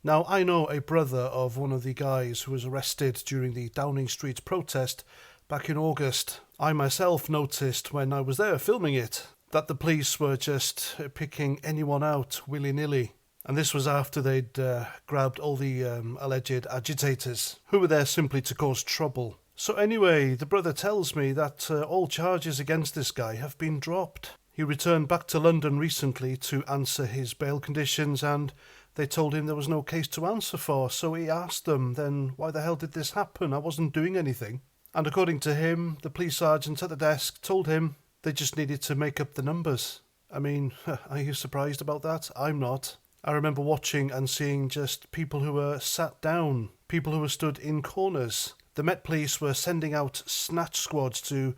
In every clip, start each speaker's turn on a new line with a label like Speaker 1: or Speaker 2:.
Speaker 1: Now, I know a brother of one of the guys who was arrested during the Downing Street protest back in August. I myself noticed when I was there filming it that the police were just picking anyone out willy-nilly. And this was after they'd grabbed all the alleged agitators who were there simply to cause trouble. So anyway, the brother tells me that all charges against this guy have been dropped. He returned back to London recently to answer his bail conditions, and they told him there was no case to answer for. So he asked them, then why the hell did this happen? I wasn't doing anything. And according to him, the police sergeant at the desk told him they just needed to make up the numbers. I mean, are you surprised about that? I'm not. I remember watching and seeing just people who were sat down, people who were stood in corners. The Met Police were sending out snatch squads to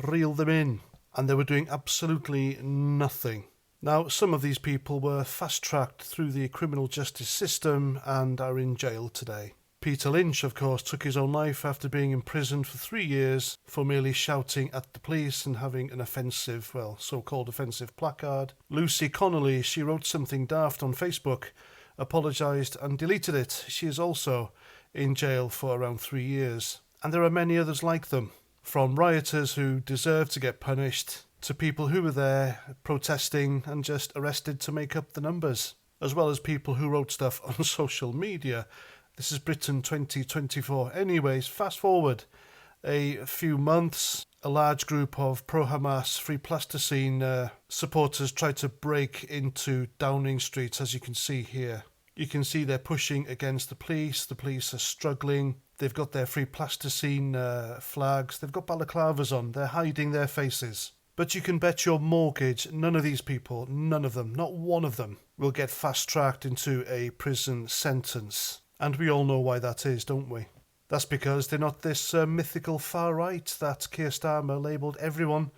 Speaker 1: reel them in, and they were doing absolutely nothing. Now, some of these people were fast-tracked through the criminal justice system and are in jail today. Peter Lynch, of course, took his own life after being imprisoned for 3 years for merely shouting at the police and having an offensive, so-called offensive placard. Lucy Connolly, she wrote something daft on Facebook, apologised and deleted it. She is also in jail for around 3 years. And there are many others like them, from rioters who deserve to get punished to people who were there protesting and just arrested to make up the numbers, as well as people who wrote stuff on social media. This is Britain 2024. Anyways, fast forward a few months, a large group of pro-Hamas Free Plasticine supporters tried to break into Downing Street, as you can see here. You can see they're pushing against the police. The police are struggling. They've got their Free Plasticine flags. They've got balaclavas on. They're hiding their faces. But you can bet your mortgage none of these people, none of them, not one of them, will get fast-tracked into a prison sentence. And we all know why that is, don't we? That's because they're not this mythical far-right that Keir Starmer labelled everyone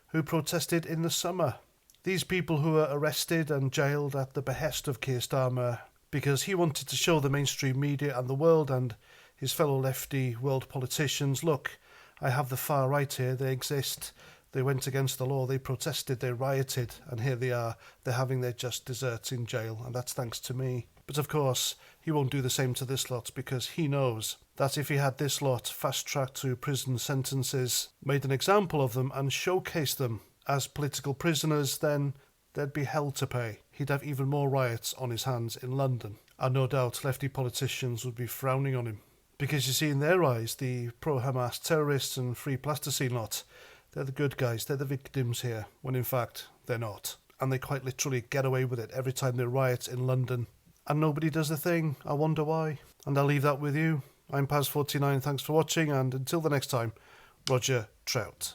Speaker 1: who protested in the summer. These people who were arrested and jailed at the behest of Keir Starmer because he wanted to show the mainstream media and the world and his fellow lefty world politicians, look, I have the far-right here, they exist. They went against the law, they protested, they rioted, and here they are, they're having their just desserts in jail, and that's thanks to me. But of course, he won't do the same to this lot because he knows that if he had this lot fast-tracked to prison sentences, made an example of them and showcased them as political prisoners, then there'd be hell to pay. He'd have even more riots on his hands in London. And no doubt lefty politicians would be frowning on him. Because you see, in their eyes, the pro-Hamas terrorists and Free Plasticine lot, they're the good guys, they're the victims here, when in fact they're not. And they quite literally get away with it every time they riot in London. And nobody does a thing. I wonder why. And I'll leave that with you. I'm Paz49, thanks for watching, and until the next time, Roger Trout.